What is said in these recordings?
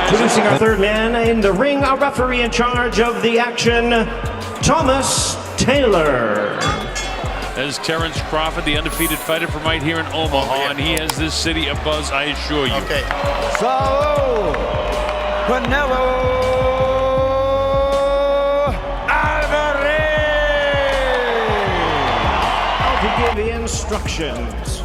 Introducing our third man in the ring, our referee in charge of the action, Thomas Taylor. As Terence Crawford, the undefeated fighter from right here in Omaha, and he has this city abuzz, I assure you. Okay. So, Canelo Alvarez! To give the instructions.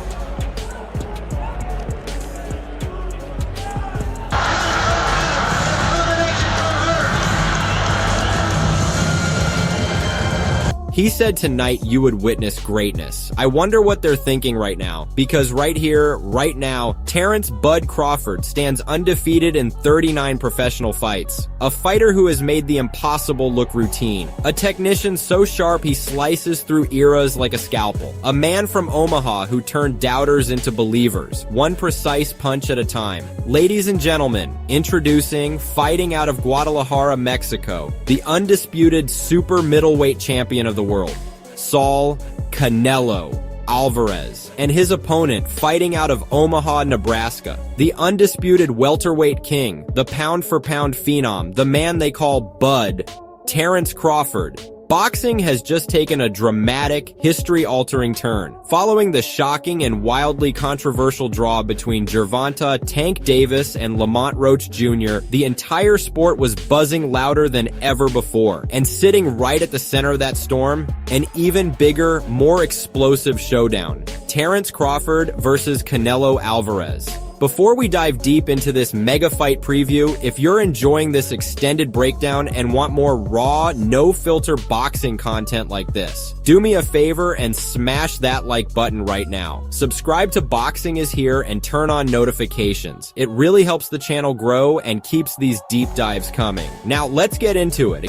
He said tonight you would witness greatness. I wonder what they're thinking right now, because right here, right now, Terence "Bud" Crawford stands undefeated in 39 professional fights. A fighter who has made the impossible look routine. A technician so sharp he slices through eras like a scalpel. A man from Omaha who turned doubters into believers, one precise punch at a time. Ladies and gentlemen, introducing, fighting out of Guadalajara, Mexico, the undisputed super middleweight champion of the world, Saul Canelo Alvarez, and his opponent fighting out of Omaha, Nebraska, the undisputed welterweight king, the pound-for-pound phenom, the man they call Bud, Terence Crawford. Boxing has just taken a dramatic, history-altering turn. Following the shocking and wildly controversial draw between Gervonta "Tank" Davis and Lamont Roach Jr., the entire sport was buzzing louder than ever before. And sitting right at the center of that storm, an even bigger, more explosive showdown. Terence Crawford versus Canelo Alvarez. Before we dive deep into this mega fight preview, if you're enjoying this extended breakdown and want more raw, no-filter boxing content like this, do me a favor and smash that like button right now. Subscribe to Boxing is Here and turn on notifications. It really helps the channel grow and keeps these deep dives coming. Now let's get into it.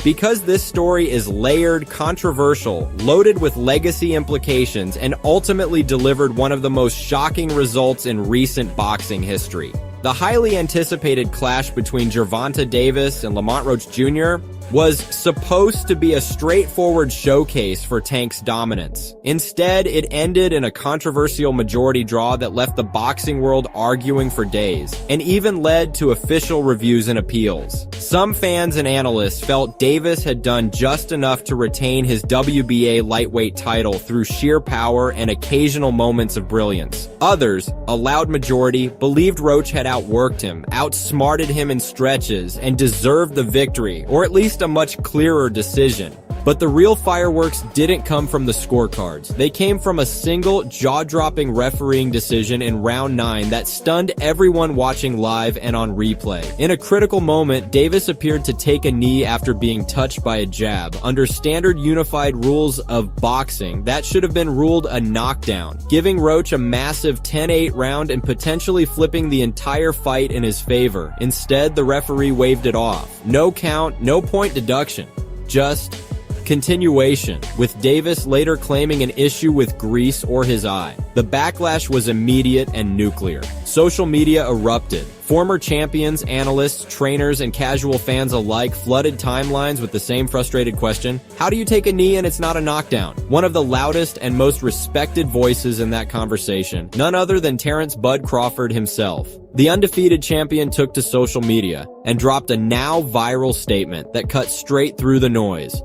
Because this story is layered, controversial, loaded with legacy implications, and ultimately delivered one of the most shocking results in recent boxing history. The highly anticipated clash between Gervonta Davis and Lamont Roach Jr. was supposed to be a straightforward showcase for Tank's dominance. Instead, it ended in a controversial majority draw that left the boxing world arguing for days, and even led to official reviews and appeals. Some fans and analysts felt Davis had done just enough to retain his WBA lightweight title through sheer power and occasional moments of brilliance. Others, a loud majority, believed Roach had outworked him, outsmarted him in stretches, and deserved the victory, or at least a much clearer decision. But the real fireworks didn't come from the scorecards. They came from a single, jaw-dropping refereeing decision in round 9 that stunned everyone watching live and on replay. In a critical moment, Davis appeared to take a knee after being touched by a jab. Under standard unified rules of boxing, that should have been ruled a knockdown, giving Roach a massive 10-8 round and potentially flipping the entire fight in his favor. Instead, the referee waved it off. No count, no point deduction. Just continuation, with Davis later claiming an issue with grease or his eye. The backlash was immediate and nuclear. Social media erupted. Former champions, analysts, trainers, and casual fans alike flooded timelines with the same frustrated question: how do you take a knee and it's not a knockdown? One of the loudest and most respected voices in that conversation, none other than Terence "Bud" Crawford himself. The undefeated champion took to social media and dropped a now viral statement that cut straight through the noise.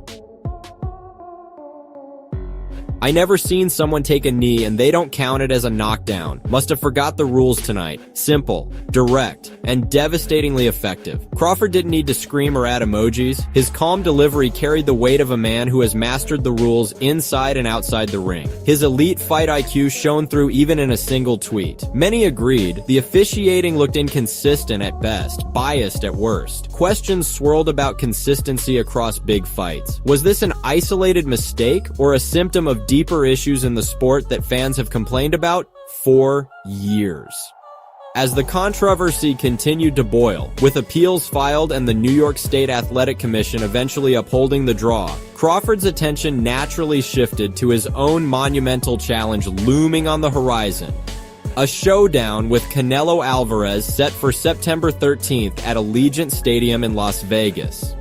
"I never seen someone take a knee and they don't count it as a knockdown. Must have forgot the rules tonight. Simple, direct, and devastatingly effective." Crawford didn't need to scream or add emojis. His calm delivery carried the weight of a man who has mastered the rules inside and outside the ring. His elite fight IQ shone through even in a single tweet. Many agreed. The officiating looked inconsistent at best, biased at worst. Questions swirled about consistency across big fights. Was this an isolated mistake or a symptom of deeper issues in the sport that fans have complained about for years? As the controversy continued to boil, with appeals filed and the New York State Athletic Commission eventually upholding the draw, Crawford's attention naturally shifted to his own monumental challenge looming on the horizon. A showdown with Canelo Alvarez set for September 13th at Allegiant Stadium in Las Vegas.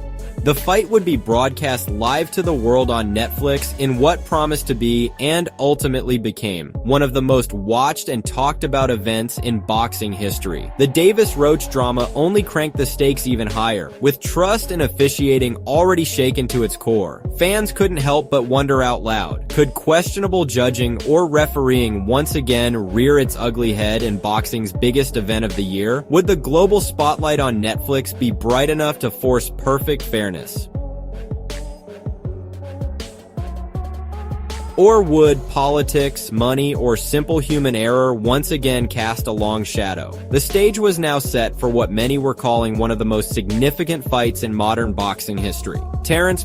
The fight would be broadcast live to the world on Netflix in what promised to be, and ultimately became, one of the most watched and talked about events in boxing history. The Davis-Roach drama only cranked the stakes even higher, with trust in officiating already shaken to its core. Fans couldn't help but wonder out loud, could questionable judging or refereeing once again rear its ugly head in boxing's biggest event of the year? Would the global spotlight on Netflix be bright enough to force perfect fairness? Or would politics, money, or simple human error once again cast a long shadow? The stage was now set for what many were calling one of the most significant fights in modern boxing history. Terence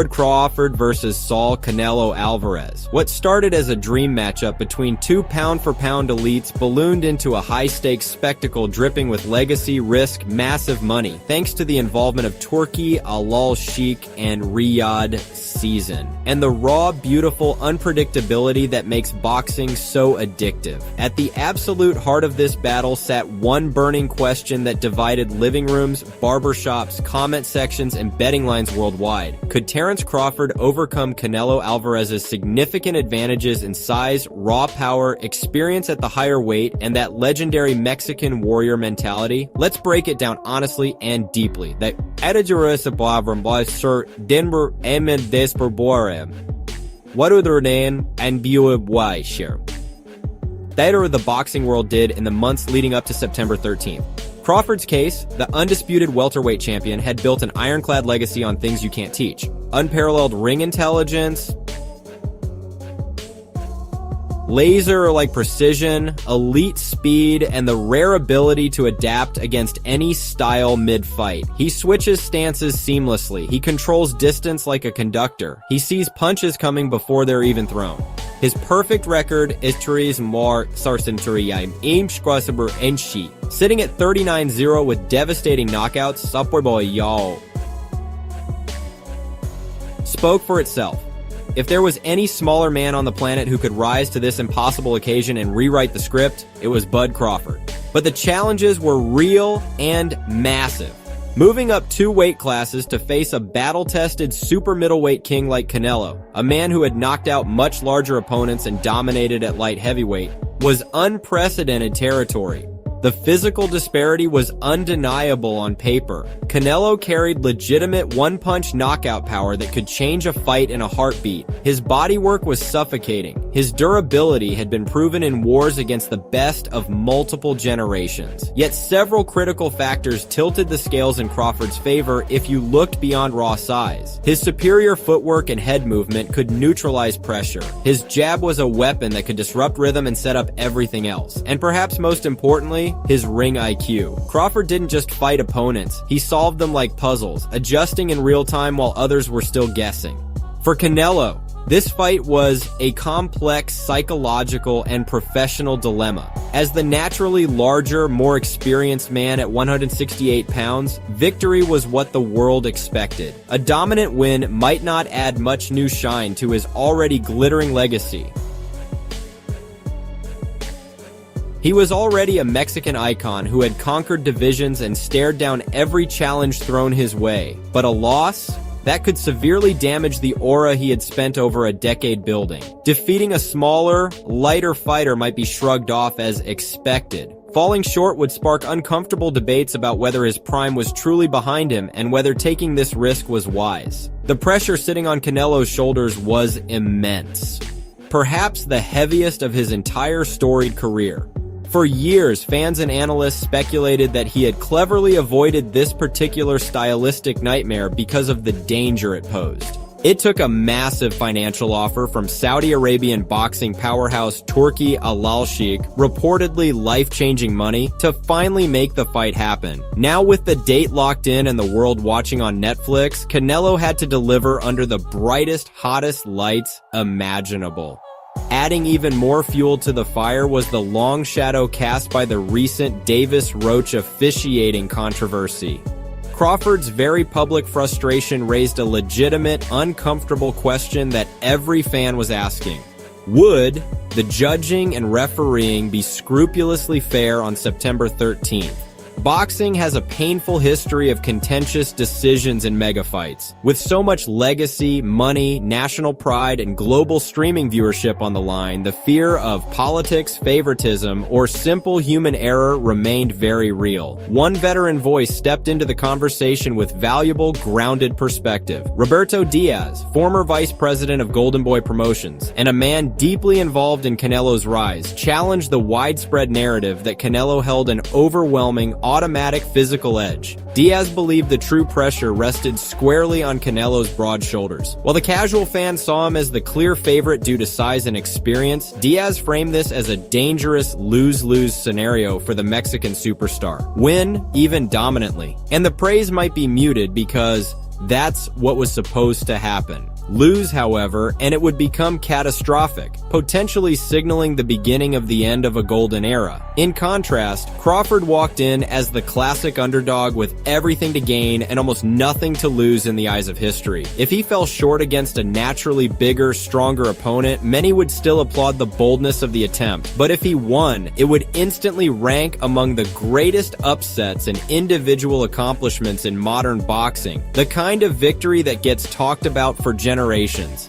Crawford versus Saul Canelo Alvarez. What started as a dream matchup between two pound-for-pound elites ballooned into a high-stakes spectacle dripping with legacy, risk, massive money, thanks to the involvement of Turki, Al-Sheikh, and Riyadh Season, and the raw, beautiful unpredictability that makes boxing so addictive. At the absolute heart of this battle sat one burning question that divided living rooms, barbershops, comment sections, and betting lines worldwide. Could Terence Crawford overcome Canelo Alvarez's significant advantages in size, raw power, experience at the higher weight, and that legendary Mexican warrior mentality? Let's break it down honestly and deeply. That Denver Emin Desperborem. What are their name and why share? That the boxing world did in the months leading up to September 13th. Crawford's case, the undisputed welterweight champion, had built an ironclad legacy on things you can't teach. Unparalleled ring intelligence, laser-like precision, elite speed, and the rare ability to adapt against any style mid-fight. He switches stances seamlessly. He controls distance like a conductor. He sees punches coming before they're even thrown. His perfect record is sitting at 39-0 with devastating knockouts. Spoke for itself. If there was any smaller man on the planet who could rise to this impossible occasion and rewrite the script, it was Bud Crawford. But the challenges were real and massive. Moving up 2 weight classes to face a battle-tested super middleweight king like Canelo, a man who had knocked out much larger opponents and dominated at light heavyweight, was unprecedented territory. The physical disparity was undeniable on paper. Canelo carried legitimate one-punch knockout power that could change a fight in a heartbeat. His bodywork was suffocating. His durability had been proven in wars against the best of multiple generations. Yet several critical factors tilted the scales in Crawford's favor if you looked beyond raw size. His superior footwork and head movement could neutralize pressure. His jab was a weapon that could disrupt rhythm and set up everything else. And perhaps most importantly, his ring IQ. Crawford didn't just fight opponents, he solved them like puzzles, adjusting in real time while others were still guessing. For Canelo, this fight was a complex psychological and professional dilemma. As the naturally larger, more experienced man at 168 pounds, victory was what the world expected. A dominant win might not add much new shine to his already glittering legacy. He was already a Mexican icon who had conquered divisions and stared down every challenge thrown his way. But a loss? That could severely damage the aura he had spent over a decade building. Defeating a smaller, lighter fighter might be shrugged off as expected. Falling short would spark uncomfortable debates about whether his prime was truly behind him and whether taking this risk was wise. The pressure sitting on Canelo's shoulders was immense. Perhaps the heaviest of his entire storied career. For years, fans and analysts speculated that he had cleverly avoided this particular stylistic nightmare because of the danger it posed. It took a massive financial offer from Saudi Arabian boxing powerhouse Turki Al-Sheikh, reportedly life-changing money, to finally make the fight happen. Now with the date locked in and the world watching on Netflix, Canelo had to deliver under the brightest, hottest lights imaginable. Adding even more fuel to the fire was the long shadow cast by the recent Davis-Roach officiating controversy. Crawford's very public frustration raised a legitimate, uncomfortable question that every fan was asking. Would the judging and refereeing be scrupulously fair on September 13th? Boxing has a painful history of contentious decisions and mega fights. With so much legacy, money, national pride, and global streaming viewership on the line, the fear of politics, favoritism, or simple human error remained very real. One veteran voice stepped into the conversation with valuable, grounded perspective. Roberto Diaz, former vice president of Golden Boy Promotions, and a man deeply involved in Canelo's rise, challenged the widespread narrative that Canelo held an overwhelming, automatic physical edge. Diaz believed the true pressure rested squarely on Canelo's broad shoulders. While the casual fan saw him as the clear favorite due to size and experience, Diaz framed this as a dangerous lose-lose scenario for the Mexican superstar. Win, even dominantly. And the praise might be muted because that's what was supposed to happen. Lose, however, and it would become catastrophic, potentially signaling the beginning of the end of a golden era. In contrast, Crawford walked in as the classic underdog with everything to gain and almost nothing to lose in the eyes of history. If he fell short against a naturally bigger, stronger opponent, many would still applaud the boldness of the attempt. But if he won, it would instantly rank among the greatest upsets and individual accomplishments in modern boxing, the kind of victory that gets talked about for generations.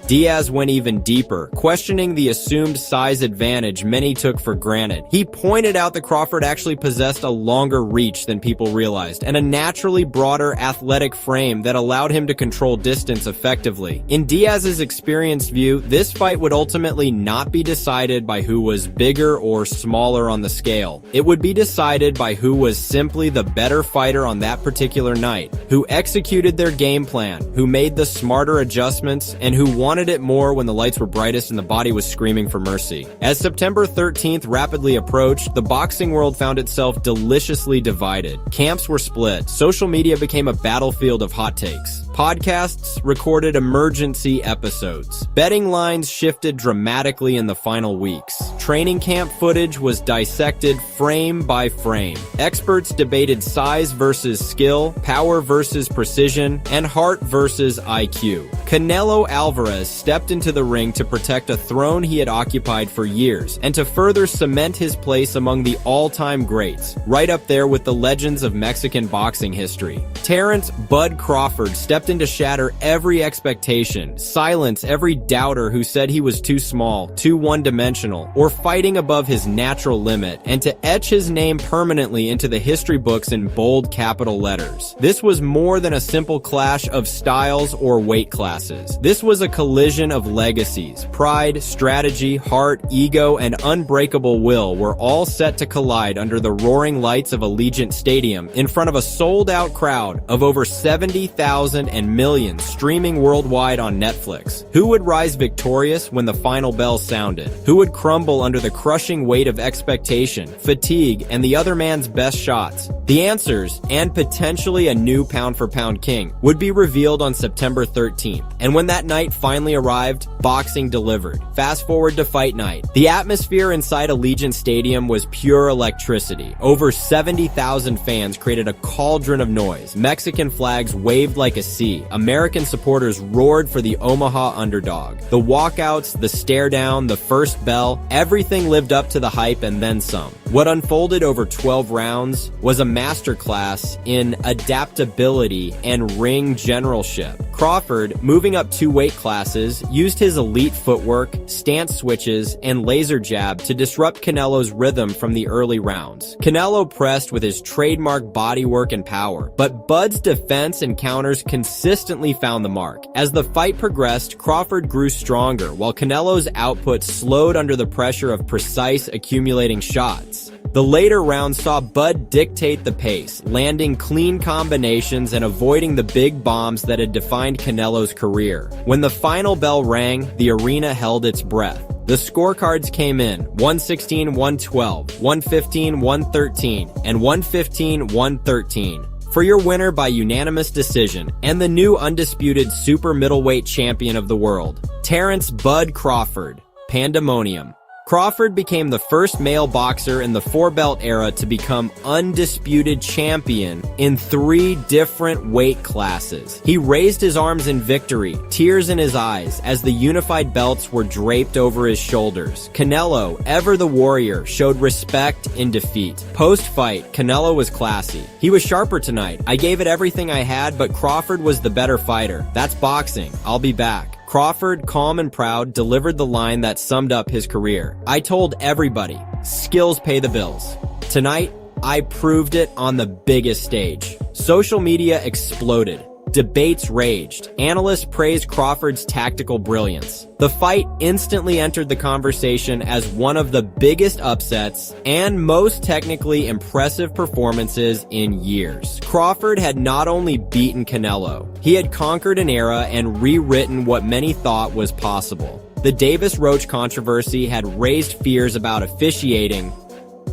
Diaz went even deeper, questioning the assumed size advantage many took for granted. He pointed out that Crawford actually possessed a longer reach than people realized, and a naturally broader athletic frame that allowed him to control distance effectively. In Diaz's experienced view, this fight would ultimately not be decided by who was bigger or smaller on the scale. It would be decided by who was simply the better fighter on that particular night, who executed their game plan, who made the smarter adjustments, and who wanted it more when the lights were brightest and the body was screaming for mercy. As September 13th rapidly approached, the boxing world found itself deliciously divided. Camps were split. Social media became a battlefield of hot takes. Podcasts recorded emergency episodes. Betting lines shifted dramatically in the final weeks. Training camp footage was dissected frame by frame. Experts debated size versus skill, power versus precision, and heart versus IQ. Canelo Alvarez stepped into the ring to protect a throne he had occupied for years, and to further cement his place among the all-time greats, right up there with the legends of Mexican boxing history. Terrence "Bud" Crawford stepped in to shatter every expectation, silence every doubter who said he was too small, too one-dimensional, or fighting above his natural limit, and to etch his name permanently into the history books in bold capital letters. This was more than a simple clash of styles or weight classes. This was a collision of legacies. Pride, strategy, heart, ego, and unbreakable will were all set to collide under the roaring lights of Allegiant Stadium in front of a sold-out crowd of over 70,000 and millions streaming worldwide on Netflix. Who would rise victorious when the final bell sounded? Who would crumble under the crushing weight of expectation, fatigue, and the other man's best shots? The answers, and potentially a new pound-for-pound king, would be revealed on September 13th. And when that night finally arrived, boxing delivered. Fast forward to fight night. The atmosphere inside Allegiant Stadium was pure electricity. Over 70,000 fans created a cauldron of noise. Mexican flags waved like a sea. American supporters roared for the Omaha underdog. The walkouts, the stare down, the first bell, everything lived up to the hype and then some. What unfolded over 12 rounds was a masterclass in adaptability and ring generalship. Crawford, moving up 2 weight classes, used his elite footwork, stance switches, and laser jab to disrupt Canelo's rhythm from the early rounds. Canelo pressed with his trademark bodywork and power, but Bud's defense and counters consistently found the mark. As the fight progressed, Crawford grew stronger, while Canelo's output slowed under the pressure of precise, accumulating shots. The later rounds saw Bud dictate the pace, landing clean combinations and avoiding the big bombs that had defined Canelo's career. When the final bell rang, the arena held its breath. The scorecards came in 116-112, 115-113, and 115-113. For your winner by unanimous decision, and the new undisputed super middleweight champion of the world, Terrence "Bud" Crawford. Pandemonium. Crawford became the first male boxer in the four-belt era to become undisputed champion in 3 different weight classes. He raised his arms in victory, tears in his eyes, as the unified belts were draped over his shoulders. Canelo, ever the warrior, showed respect in defeat. Post-fight, Canelo was classy. He was sharper tonight. I gave it everything I had, but Crawford was the better fighter. That's boxing. I'll be back. Crawford, calm and proud, delivered the line that summed up his career. I told everybody, skills pay the bills. Tonight, I proved it on the biggest stage. Social media exploded. Debates raged. Analysts praised Crawford's tactical brilliance. The fight instantly entered the conversation as one of the biggest upsets and most technically impressive performances in years. Crawford had not only beaten Canelo, he had conquered an era and rewritten what many thought was possible. The Davis-Roach controversy had raised fears about officiating,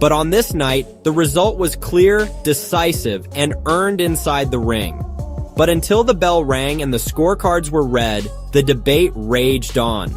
but on this night, the result was clear, decisive, and earned inside the ring. But until the bell rang and the scorecards were read, the debate raged on.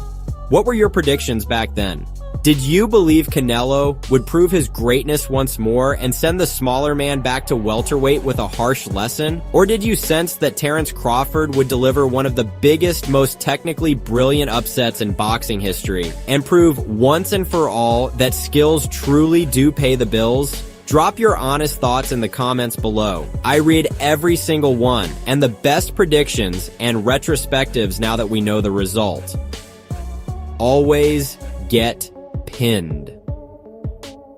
What were your predictions back then? Did you believe Canelo would prove his greatness once more and send the smaller man back to welterweight with a harsh lesson? Or did you sense that Terence Crawford would deliver one of the biggest, most technically brilliant upsets in boxing history and prove once and for all that skills truly do pay the bills? Drop your honest thoughts in the comments below. I read every single one, and the best predictions and retrospectives now that we know the result. Always get pinned.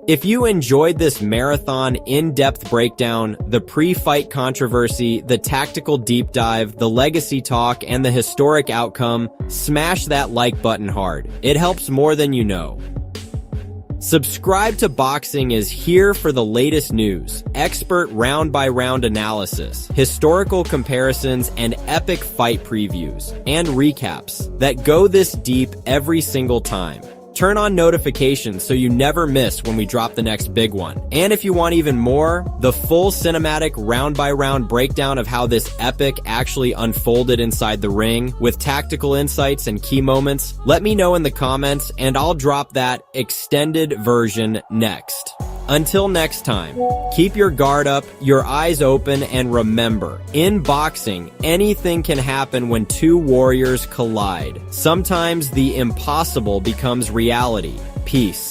If you enjoyed this marathon in-depth breakdown, the pre-fight controversy, the tactical deep dive, the legacy talk, and the historic outcome, smash that like button hard. It helps more than you know. Subscribe to Boxing is here for the latest news, expert round-by-round analysis, historical comparisons, and epic fight previews and recaps that go this deep every single time. Turn on notifications so you never miss when we drop the next big one. And if you want even more, the full cinematic round-by-round breakdown of how this epic actually unfolded inside the ring with tactical insights and key moments, let me know in the comments and I'll drop that extended version next. Until next time, keep your guard up, your eyes open, and remember, in boxing, anything can happen when 2 warriors collide. Sometimes the impossible becomes reality. Peace.